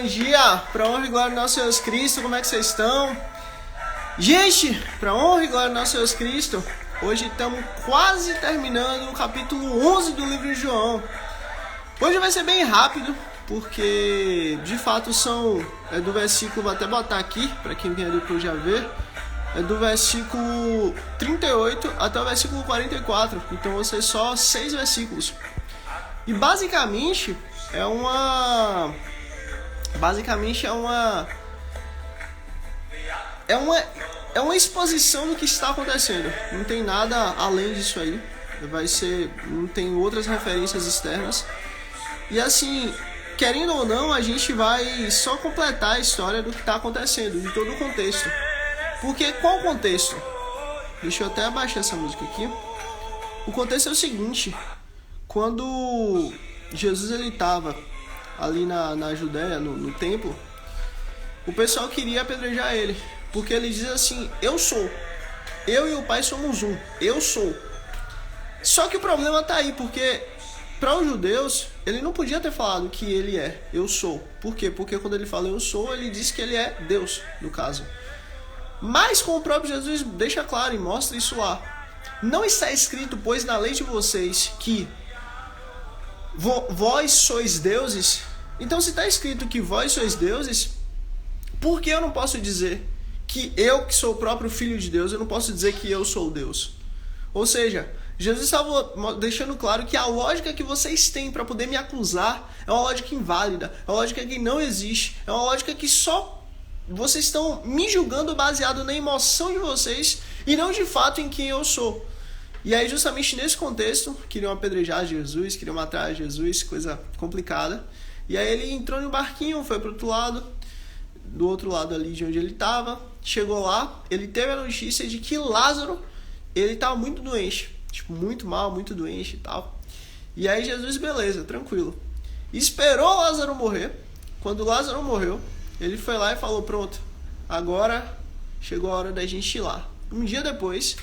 dia, para honra e glória do nosso Jesus Cristo, como é que vocês estão? Gente, para honra e glória do nosso Jesus Cristo, hoje estamos quase terminando o capítulo 11 do livro de João. Hoje vai ser bem rápido, porque de fato é do versículo, vou até botar aqui, para quem vier depois já ver, é do versículo 38 até o versículo 44, então vão ser só 6 versículos. E basicamente é uma exposição do que está acontecendo. Não tem nada além disso aí. Não tem outras referências externas. E assim, querendo ou não, a gente vai só completar a história do que está acontecendo, de todo o contexto. Porque qual o contexto? Deixa eu até abaixar essa música aqui. O contexto é o seguinte: quando Jesus ele estava ali na Judéia, no templo, o pessoal queria apedrejar ele, porque ele diz assim: eu sou, eu e o Pai somos um, eu sou. Só que o problema está aí, porque para os judeus ele não podia ter falado que ele é, eu sou. Por quê? Porque quando ele fala eu sou, ele diz que ele é Deus, no caso. Mas como o próprio Jesus deixa claro e mostra isso lá, não está escrito, pois, na lei de vocês que vós sois deuses. Então, se está escrito que vós sois deuses, por que eu não posso dizer que eu, que sou o próprio Filho de Deus, eu não posso dizer que eu sou Deus? Ou seja, Jesus estava deixando claro que a lógica que vocês têm para poder me acusar é uma lógica inválida, é uma lógica que não existe, é uma lógica que só vocês estão me julgando baseado na emoção de vocês e não de fato em quem eu sou. E aí, justamente nesse contexto, queriam apedrejar Jesus, queriam matar Jesus, coisa complicada. E aí ele entrou no barquinho, foi pro outro lado, do outro lado ali de onde ele estava. Chegou lá, ele teve a notícia de que Lázaro, ele estava muito doente, tipo, muito mal, muito doente e tal. E aí Jesus, beleza, tranquilo. Esperou Lázaro morrer. Quando Lázaro morreu, ele foi lá e falou: pronto, agora chegou a hora da gente ir lá. Um dia depois,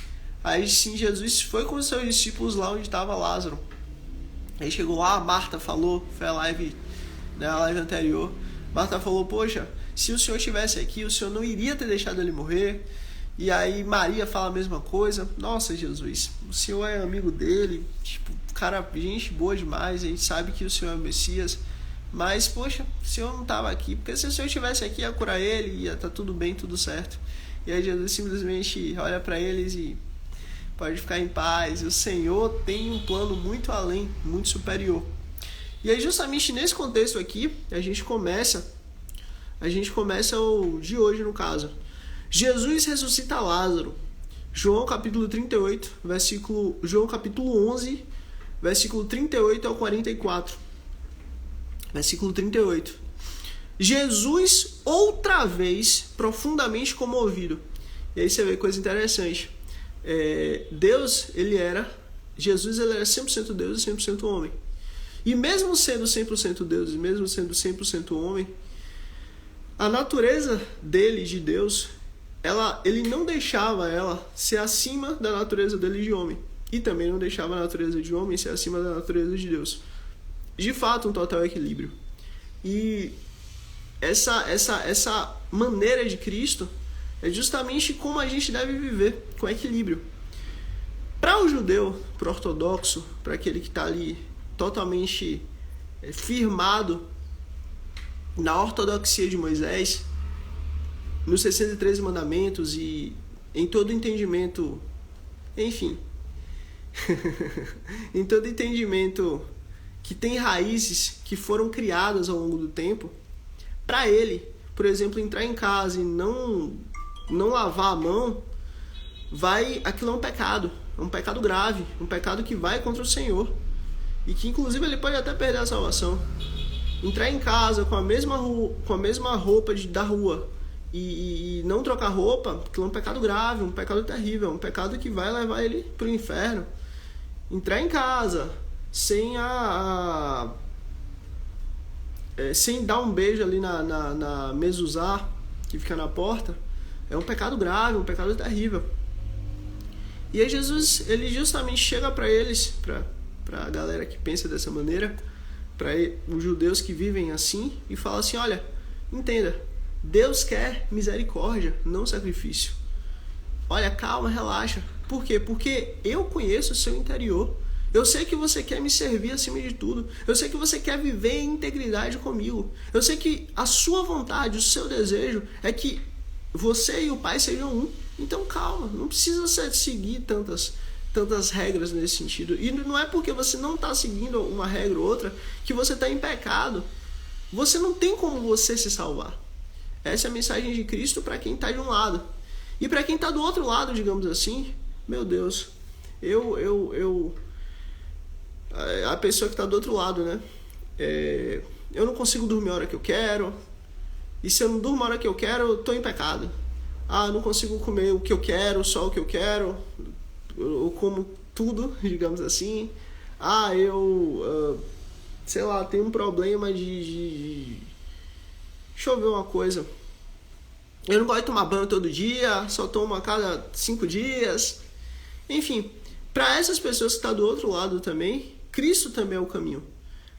aí sim Jesus foi com os seus discípulos lá onde estava Lázaro. Aí chegou lá, Marta falou, foi a live anterior. Marta falou: poxa, se o Senhor estivesse aqui, o Senhor não iria ter deixado ele morrer. E aí Maria fala a mesma coisa: nossa, Jesus, o Senhor é amigo dele, tipo, cara, gente boa demais, a gente sabe que o Senhor é o Messias. Mas, poxa, o Senhor não estava aqui, porque se o Senhor estivesse aqui, ia curar ele, ia estar tudo bem, tudo certo. E aí Jesus simplesmente olha para eles e: pode ficar em paz, o Senhor tem um plano muito além, muito superior. E aí, justamente nesse contexto aqui, a gente começa o de hoje, no caso. Jesus ressuscita Lázaro. João capítulo 38, João capítulo 11, versículo 38 ao 44. Versículo 38. Jesus, outra vez, profundamente comovido. E aí você vê coisa interessante. Jesus ele era 100% Deus e 100% homem. E mesmo sendo 100% Deus e mesmo sendo 100% homem, a natureza dele, de Deus, ele não deixava ela ser acima da natureza dele de homem. E também não deixava a natureza de homem ser acima da natureza de Deus. De fato, um total equilíbrio. E essa maneira de Cristo é justamente como a gente deve viver, com equilíbrio. Para o judeu, para o ortodoxo, para aquele que está ali totalmente firmado na ortodoxia de Moisés, nos 63 mandamentos e em todo o entendimento, enfim, em todo entendimento que tem raízes que foram criadas ao longo do tempo, para ele, por exemplo, entrar em casa e não lavar a mão, aquilo é um pecado grave, um pecado que vai contra o Senhor e que inclusive ele pode até perder a salvação. Entrar em casa com a mesma roupa da rua e não trocar roupa, aquilo é um pecado grave, um pecado terrível, um pecado que vai levar ele para o inferno. Entrar em casa sem dar um beijo ali na mezuzá que fica na porta é um pecado grave, um pecado terrível. E aí Jesus, ele justamente chega para eles, para a galera que pensa dessa maneira, para os judeus que vivem assim, e fala assim: olha, Entenda, Deus quer misericórdia, não sacrifício. Olha, calma, relaxa. Por quê? Porque eu conheço o seu interior. Eu sei que você quer me servir acima de tudo. Eu sei que você quer viver em integridade comigo. Eu sei que a sua vontade, o seu desejo é que você e o Pai sejam um. Então calma, não precisa seguir tantas regras nesse sentido. E não é porque você não está seguindo uma regra ou outra que você está em pecado. Você não tem como você se salvar. Essa é a mensagem de Cristo para quem está de um lado. E para quem está do outro lado, digamos assim, meu Deus, a pessoa que está do outro lado, né? Eu não consigo dormir a hora que eu quero. E se eu não durmo a hora que eu quero, eu estou em pecado. Eu não consigo comer o que eu quero, só o que eu quero. Eu como tudo, digamos assim. Sei lá, tenho um problema de... Deixa eu ver uma coisa. Eu não gosto de tomar banho todo dia, só tomo a cada 5 dias. Enfim, para essas pessoas que estão do outro lado também, Cristo também é o caminho.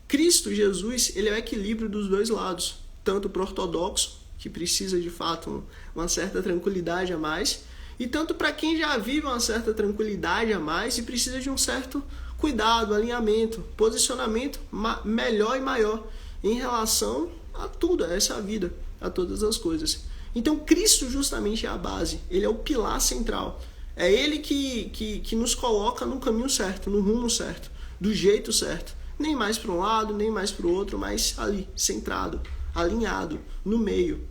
Cristo, Jesus, ele é o equilíbrio dos dois lados. Tanto para o ortodoxo, que precisa de fato uma certa tranquilidade a mais, e tanto para quem já vive uma certa tranquilidade a mais e precisa de um certo cuidado, alinhamento, posicionamento melhor e maior em relação a tudo, a essa vida, a todas as coisas. Então Cristo justamente é a base, ele é o pilar central. É ele que nos coloca no caminho certo, no rumo certo, do jeito certo. Nem mais para um lado, nem mais para o outro, mas ali, centrado, alinhado, no meio.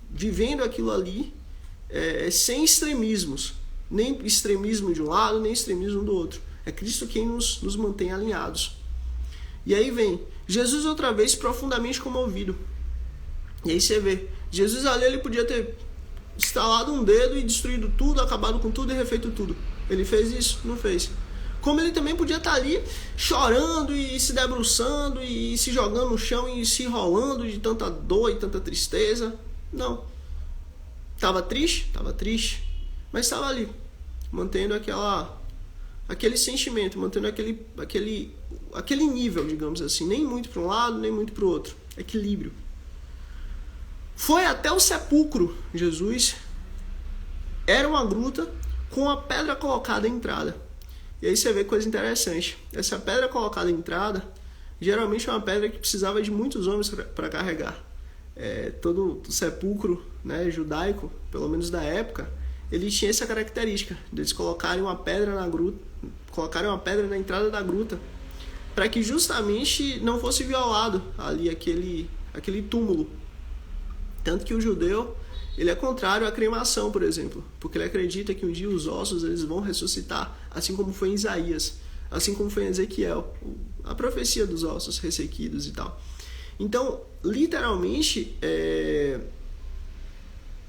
Vivendo aquilo ali sem extremismos. Nem extremismo de um lado, nem extremismo do outro. É Cristo quem nos mantém alinhados. E aí vem Jesus outra vez profundamente comovido. E aí você vê, Jesus ali ele podia ter estalado um dedo e destruído tudo, acabado com tudo e refeito tudo. Ele fez isso? Não fez. Como ele também podia estar ali chorando e se debruçando e se jogando no chão e se enrolando de tanta dor e tanta tristeza. Não. Estava triste? Estava triste. Mas estava ali, mantendo aquele sentimento, mantendo aquele nível, digamos assim. Nem muito para um lado, nem muito para o outro. Equilíbrio. Foi até o sepulcro, Jesus. Era uma gruta com a pedra colocada à entrada. E aí você vê coisa interessante. Essa pedra colocada à entrada, geralmente é uma pedra que precisava de muitos homens para carregar. Todo o sepulcro, né, judaico, pelo menos da época, ele tinha essa característica de eles colocarem uma pedra na gruta, colocarem uma pedra na entrada da gruta, para que justamente não fosse violado ali aquele túmulo. Tanto que o judeu, ele é contrário à cremação, por exemplo, porque ele acredita que um dia os ossos eles vão ressuscitar, assim como foi em Isaías, assim como foi em Ezequiel, a profecia dos ossos ressequidos e tal. Então, literalmente,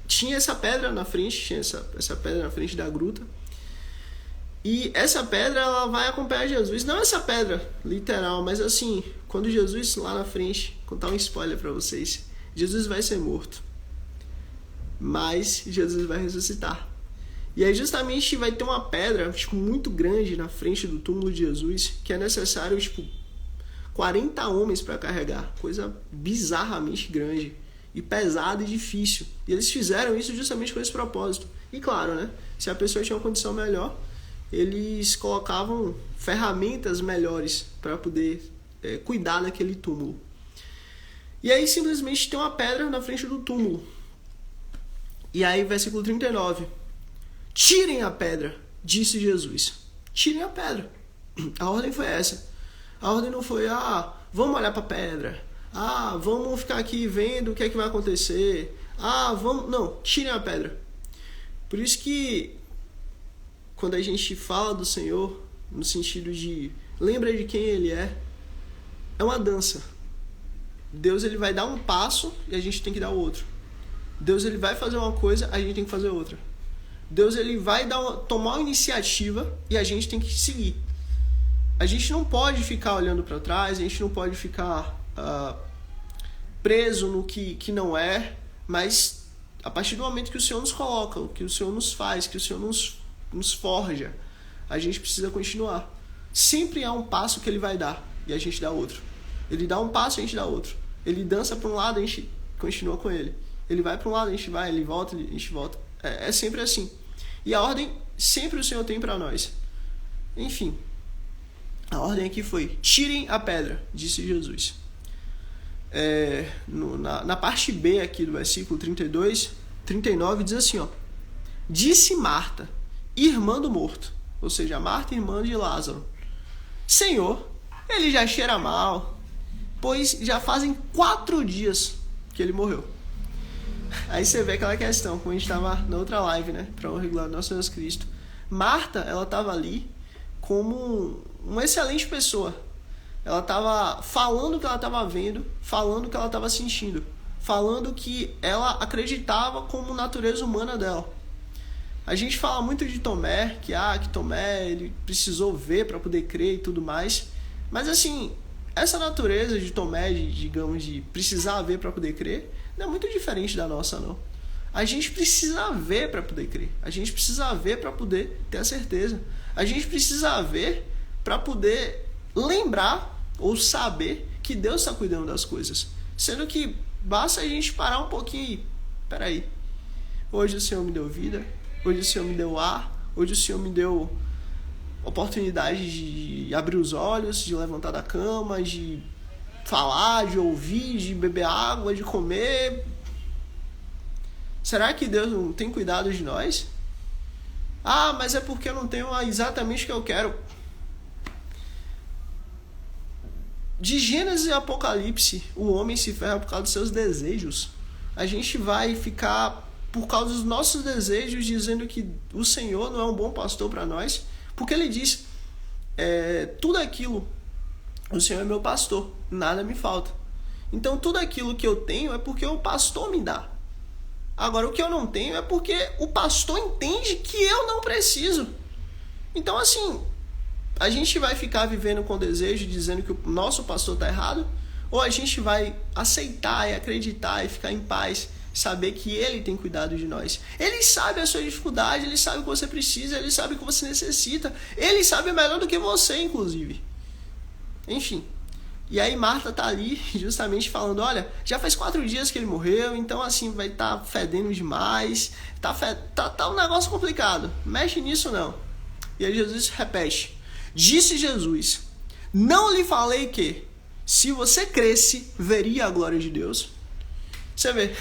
tinha essa pedra na frente, tinha essa pedra na frente da gruta, e essa pedra ela vai acompanhar Jesus. Não essa pedra literal, mas assim, quando Jesus lá na frente, vou contar um spoiler para vocês, Jesus vai ser morto, mas Jesus vai ressuscitar. E aí justamente vai ter uma pedra muito grande na frente do túmulo de Jesus, que é necessário 40 homens para carregar. Coisa bizarramente grande e pesada e difícil. E eles fizeram isso justamente com esse propósito. E claro, né, se a pessoa tinha uma condição melhor, eles colocavam ferramentas melhores para poder cuidar daquele túmulo. E aí simplesmente tem uma pedra na frente do túmulo. E aí versículo 39. Tirem a pedra, disse Jesus. Tirem a pedra. A ordem foi essa. A ordem não foi, vamos olhar para a pedra. Vamos ficar aqui vendo o que é que vai acontecer. Não, tirem a pedra. Por isso que quando a gente fala do Senhor, no sentido de lembra de quem Ele é uma dança. Deus ele vai dar um passo e a gente tem que dar o outro. Deus ele vai fazer uma coisa, a gente tem que fazer outra. Deus ele vai tomar uma iniciativa e a gente tem que seguir. A gente não pode ficar olhando para trás, a gente não pode ficar preso no que não é, mas a partir do momento que o Senhor nos coloca, que o Senhor nos faz, que o Senhor nos forja, a gente precisa continuar. Sempre há um passo que Ele vai dar e a gente dá outro. Ele dá um passo e a gente dá outro. Ele dança para um lado, a gente continua com ele. Ele vai para um lado, a gente vai, ele volta, a gente volta. É sempre assim. E a ordem sempre o Senhor tem para nós. Enfim, a ordem aqui foi: tirem a pedra, disse Jesus. Na parte B aqui do versículo 39 diz assim, ó: disse Marta, irmã do morto, ou seja, Marta, irmã de Lázaro: Senhor, ele já cheira mal, pois já fazem 4 dias que ele morreu. Aí você vê aquela questão, como a gente estava na outra live, né, para o regular do nosso Jesus Cristo. Marta, ela estava ali como uma excelente pessoa. Ela estava falando o que ela estava vendo, falando o que ela estava sentindo, falando que ela acreditava como natureza humana dela. A gente fala muito de Tomé, que Tomé ele precisou ver para poder crer e tudo mais. Mas assim, essa natureza de Tomé, de precisar ver para poder crer, não é muito diferente da nossa, não. A gente precisa ver para poder crer. A gente precisa ver para poder ter a certeza. A gente precisa ver para poder lembrar ou saber que Deus está cuidando das coisas. Sendo que basta a gente parar um pouquinho e... Peraí, hoje o Senhor me deu vida, hoje o Senhor me deu ar, hoje o Senhor me deu oportunidade de abrir os olhos, de levantar da cama, de falar, de ouvir, de beber água, de comer. Será que Deus não tem cuidado de nós? Mas é porque eu não tenho exatamente o que eu quero. De Gênesis e Apocalipse, o homem se ferra por causa dos seus desejos. A gente vai ficar, por causa dos nossos desejos, dizendo que o Senhor não é um bom pastor para nós, porque ele diz, tudo aquilo, o Senhor é meu pastor, nada me falta. Então tudo aquilo que eu tenho é porque o pastor me dá. Agora, o que eu não tenho é porque o pastor entende que eu não preciso. Então, assim, a gente vai ficar vivendo com desejo, dizendo que o nosso pastor está errado? Ou a gente vai aceitar e acreditar e ficar em paz, saber que ele tem cuidado de nós? Ele sabe a sua dificuldade, ele sabe o que você precisa, ele sabe o que você necessita. Ele sabe melhor do que você, inclusive. Enfim. E aí Marta tá ali justamente falando, olha, já faz 4 dias que ele morreu, então assim vai estar fedendo demais, tá um negócio complicado, mexe nisso não. E aí Jesus repete, disse Jesus, não lhe falei que, se você cresce, veria a glória de Deus? Você vê,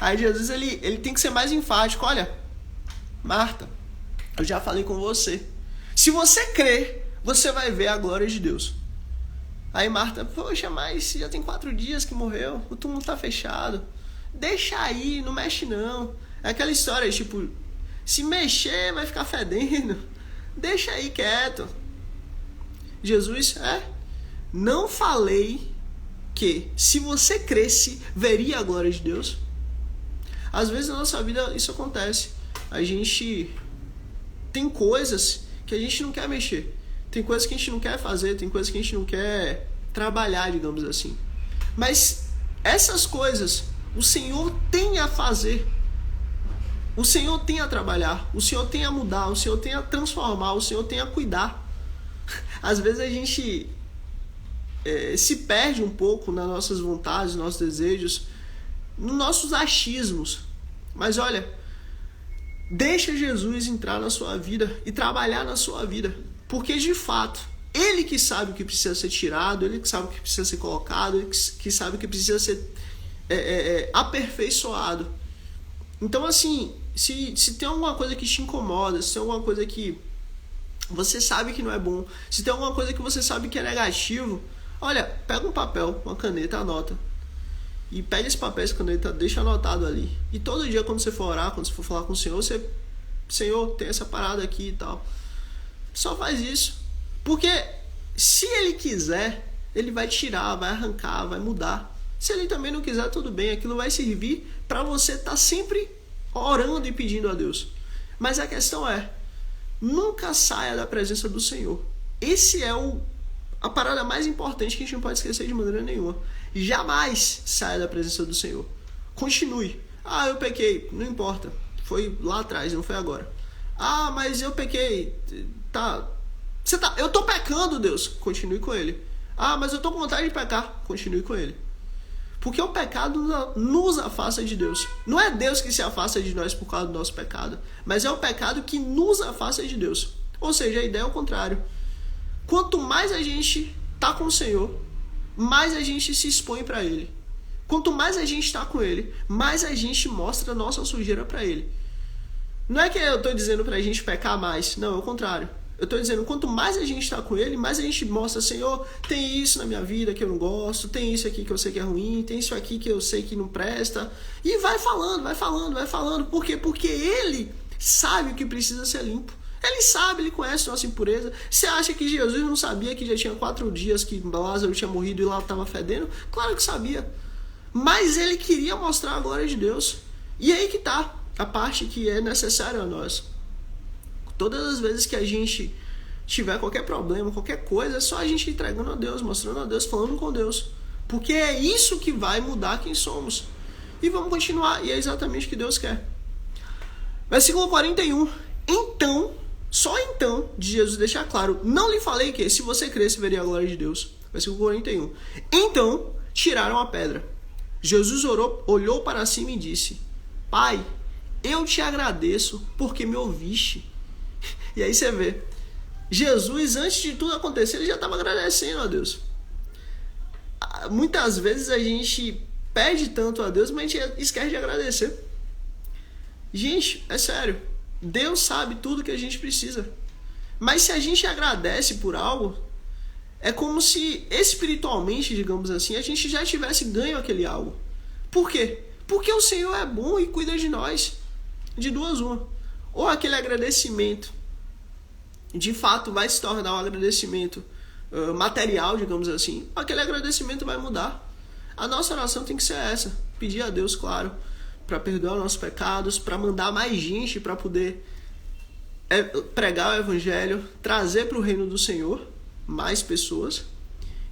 aí Jesus ele tem que ser mais enfático, olha, Marta, eu já falei com você, se você crer, você vai ver a glória de Deus. Aí Marta, poxa, mas já tem 4 dias que morreu, o túmulo tá fechado, deixa aí, não mexe não. É aquela história, tipo, se mexer vai ficar fedendo, deixa aí quieto. Jesus, não falei que se você cresce, veria a glória de Deus? Às vezes na nossa vida isso acontece, a gente tem coisas que a gente não quer mexer. Tem coisas que a gente não quer fazer, tem coisas que a gente não quer trabalhar, digamos assim. Mas essas coisas o Senhor tem a fazer. O Senhor tem a trabalhar, o Senhor tem a mudar, o Senhor tem a transformar, o Senhor tem a cuidar. Às vezes a gente se perde um pouco nas nossas vontades, nos nossos desejos, nos nossos achismos. Mas olha, deixa Jesus entrar na sua vida e trabalhar na sua vida. Porque, de fato, ele que sabe o que precisa ser tirado, ele que sabe o que precisa ser colocado, ele que sabe o que precisa ser aperfeiçoado. Então, assim, se tem alguma coisa que te incomoda, se tem alguma coisa que você sabe que não é bom, se tem alguma coisa que você sabe que é negativo, olha, pega um papel, uma caneta, anota. E pega esse papel, essa caneta, deixa anotado ali. E todo dia, quando você for orar, quando você for falar com o Senhor, Senhor, tem essa parada aqui e tal. Só faz isso. Porque se ele quiser, ele vai tirar, vai arrancar, vai mudar. Se ele também não quiser, tudo bem. Aquilo vai servir para você estar sempre orando e pedindo a Deus. Mas a questão é, nunca saia da presença do Senhor. Esse é a parada mais importante que a gente não pode esquecer de maneira nenhuma. Jamais saia da presença do Senhor. Continue. Eu pequei. Não importa. Foi lá atrás, não foi agora. Mas eu pequei. Eu tô pecando, Deus. Continue com ele. Mas eu tô com vontade de pecar. Continue com ele. Porque o pecado nos afasta de Deus. Não é Deus que se afasta de nós por causa do nosso pecado, mas é o pecado que nos afasta de Deus. Ou seja, a ideia é o contrário. Quanto mais a gente está com o Senhor, mais a gente se expõe para Ele. Quanto mais a gente está com Ele, mais a gente mostra a nossa sujeira para Ele. Não é que eu estou dizendo para a gente pecar mais. Não, é o contrário. Eu estou dizendo, quanto mais a gente está com Ele, mais a gente mostra, Senhor, tem isso na minha vida que eu não gosto, tem isso aqui que eu sei que é ruim, tem isso aqui que eu sei que não presta. E vai falando, vai falando, vai falando. Por quê? Porque Ele sabe o que precisa ser limpo. Ele sabe, Ele conhece nossa impureza. Você acha que Jesus não sabia que já tinha 4 dias que Lázaro tinha morrido e lá estava fedendo? Claro que sabia. Mas Ele queria mostrar a glória de Deus. E aí que está a parte que é necessária a nós. Todas as vezes que a gente tiver qualquer problema, qualquer coisa, é só a gente entregando a Deus, mostrando a Deus, falando com Deus. Porque é isso que vai mudar quem somos. E vamos continuar, e é exatamente o que Deus quer. Versículo 41. Então, só então, de Jesus deixar claro, não lhe falei que se você cresce, veria a glória de Deus. Versículo 41. Então, tiraram a pedra. Jesus olhou para cima e disse, Pai, eu te agradeço porque me ouviste. E aí você vê, Jesus, antes de tudo acontecer, ele já estava agradecendo a Deus. Muitas vezes a gente pede tanto a Deus, mas a gente esquece de agradecer. Gente, é sério, Deus sabe tudo que a gente precisa. Mas se a gente agradece por algo, é como se espiritualmente, digamos assim, a gente já tivesse ganho aquele algo. Por quê? Porque o Senhor é bom e cuida de nós. De duas uma. Ou aquele agradecimento de fato vai se tornar um agradecimento material, digamos assim, aquele agradecimento vai mudar. A nossa oração tem que ser essa, pedir a Deus, claro, para perdoar nossos pecados, para mandar mais gente para poder pregar o Evangelho, trazer para o reino do Senhor mais pessoas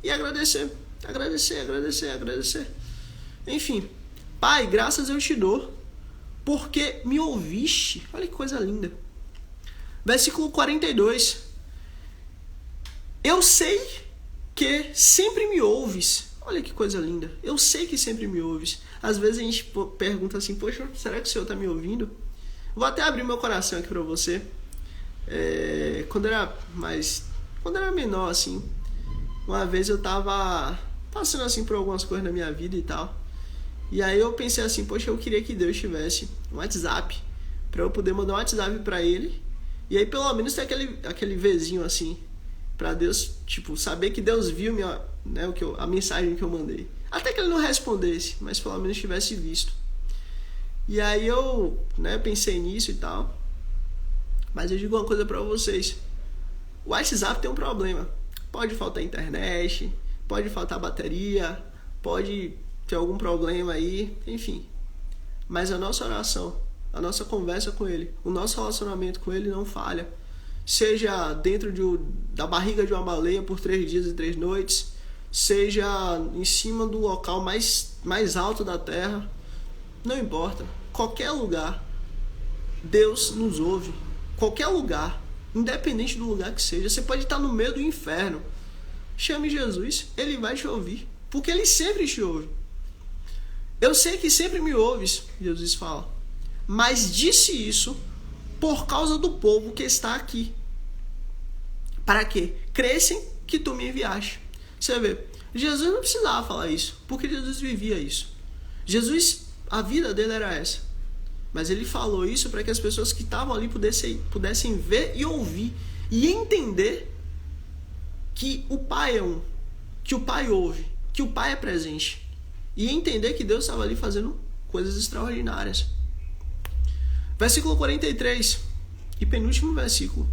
e agradecer. Enfim, Pai, graças eu te dou porque me ouviste. Olha que coisa linda. Versículo 42. Eu sei que sempre me ouves. Olha que coisa linda. Eu sei que sempre me ouves. Às vezes a gente pergunta assim, poxa, será que o Senhor está me ouvindo? Vou até abrir meu coração aqui para você. Quando eu era menor, assim, uma vez eu estava passando assim por algumas coisas na minha vida e tal. E aí eu pensei assim, poxa, eu queria que Deus tivesse um WhatsApp para eu poder mandar um WhatsApp para Ele. E aí pelo menos tem aquele Vzinho assim, pra Deus, tipo, saber que Deus viu a mensagem que eu mandei. Até que Ele não respondesse, mas pelo menos tivesse visto. E aí eu pensei nisso e tal. Mas eu digo uma coisa pra vocês. O WhatsApp tem um problema. Pode faltar internet, pode faltar bateria, pode ter algum problema aí, enfim. Mas a nossa oração, a nossa conversa com Ele, o nosso relacionamento com Ele não falha. Seja dentro da barriga de uma baleia por 3 dias e 3 noites, seja em cima do local mais alto da terra, não importa. Qualquer lugar, Deus nos ouve. Qualquer lugar, independente do lugar que seja. Você pode estar no meio do inferno. Chame Jesus, Ele vai te ouvir, porque Ele sempre te ouve. Eu sei que sempre me ouves, Jesus fala, mas disse isso por causa do povo que está aqui. Para quê? Crescem que tu me enviaste. Você vê, Jesus não precisava falar isso, porque Jesus vivia isso. Jesus, a vida dele era essa. Mas ele falou isso para que as pessoas que estavam ali pudessem ver e ouvir e entender que o Pai é um, que o Pai ouve, que o Pai é presente. E entender que Deus estava ali fazendo coisas extraordinárias. Versículo 43, e penúltimo versículo.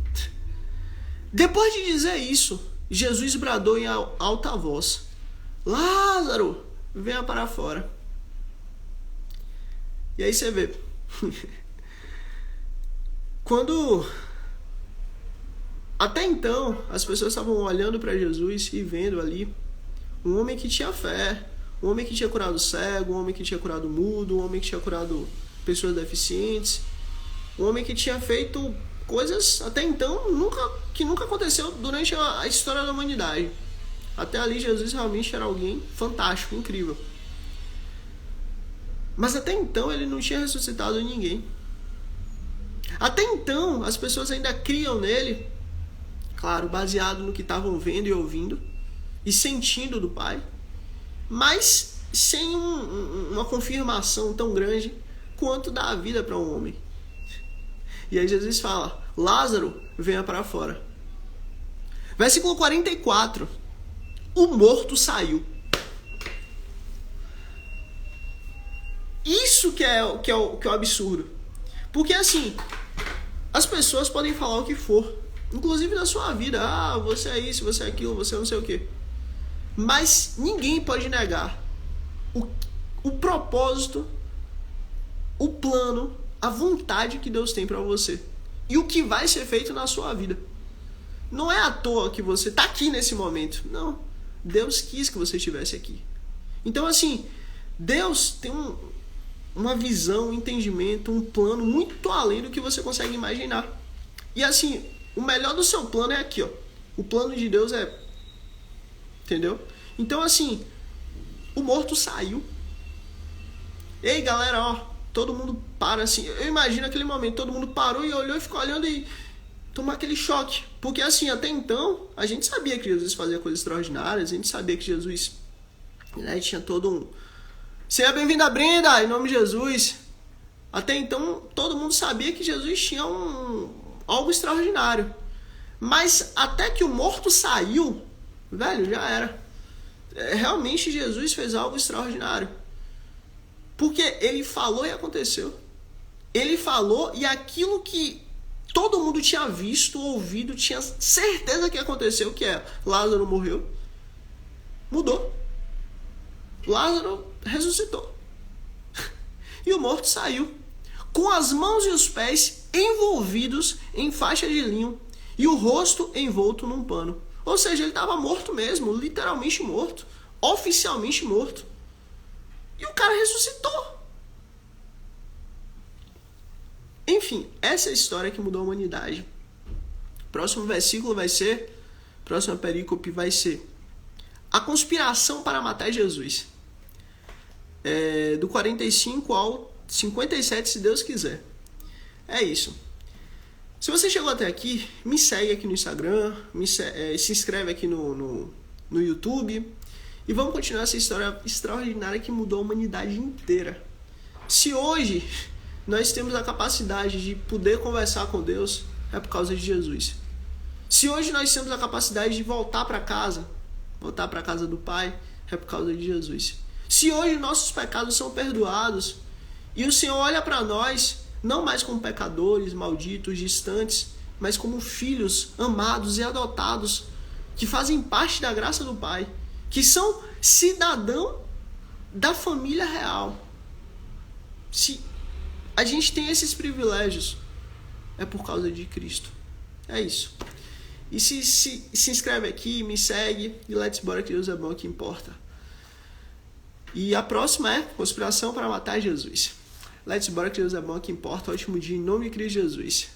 Depois de dizer isso, Jesus bradou em alta voz: Lázaro, venha para fora. E aí você vê. Quando até então as pessoas estavam olhando para Jesus e vendo ali um homem que tinha fé, um homem que tinha curado cego, um homem que tinha curado mudo, um homem que tinha curado pessoas deficientes, um homem que tinha feito coisas até então que nunca aconteceu durante a história da humanidade. Até ali Jesus realmente era alguém fantástico, incrível. Mas até então ele não tinha ressuscitado ninguém. Até então as pessoas ainda criam nele, claro, baseado no que estavam vendo e ouvindo e sentindo do Pai, mas sem uma confirmação tão grande quanto dar a vida para um homem. E aí Jesus fala: Lázaro, venha para fora. Versículo 44. O morto saiu. Isso que é o absurdo. Porque assim, as pessoas podem falar o que for, inclusive na sua vida. Ah, você é isso, você é aquilo, você não sei o quê. Mas ninguém pode negar o propósito, o plano, a vontade que Deus tem para você. E o que vai ser feito na sua vida. Não é à toa que você está aqui nesse momento. Não. Deus quis que você estivesse aqui. Então assim, Deus tem uma visão, um entendimento, um plano muito além do que você consegue imaginar. E assim, o melhor do seu plano é aqui, ó. O plano de Deus é... Entendeu? Então assim, o morto saiu. Ei, galera, ó, todo mundo para assim. Eu imagino aquele momento, todo mundo parou e olhou e ficou olhando e tomou aquele choque. Porque assim, até então, a gente sabia que Jesus fazia coisas extraordinárias, a gente sabia que Jesus, né, tinha todo um... Seja bem-vinda, Brenda, em nome de Jesus. Até então, todo mundo sabia que Jesus tinha algo extraordinário. Mas até que o morto saiu, velho, já era. Realmente Jesus fez algo extraordinário. Porque ele falou e aconteceu. Ele falou e aquilo que todo mundo tinha visto, ouvido, tinha certeza que aconteceu, que é Lázaro morreu, mudou. Lázaro ressuscitou. E o morto saiu, com as mãos e os pés envolvidos em faixa de linho e o rosto envolto num pano. Ou seja, ele estava morto mesmo, literalmente morto, oficialmente morto. E o cara ressuscitou. Enfim, essa é a história que mudou a humanidade. Próximo versículo vai ser, próxima perícope vai ser a conspiração para matar Jesus. Do 45 ao 57, se Deus quiser. É isso. Se você chegou até aqui, me segue aqui no Instagram, se inscreve aqui no YouTube e vamos continuar essa história extraordinária que mudou a humanidade inteira. Se hoje nós temos a capacidade de poder conversar com Deus, é por causa de Jesus. Se hoje nós temos a capacidade de voltar para casa do Pai, é por causa de Jesus. Se hoje nossos pecados são perdoados e o Senhor olha para nós, não mais como pecadores, malditos, distantes, mas como filhos amados e adotados, que fazem parte da graça do Pai, que são cidadão da família real. Se a gente tem esses privilégios, é por causa de Cristo. É isso. E se inscreve aqui, me segue e let's bora que Deus é bom, que importa. E a próxima é conspiração para matar Jesus. Let's bora que Deus é bom, que importa. Ótimo dia em nome de Cristo Jesus.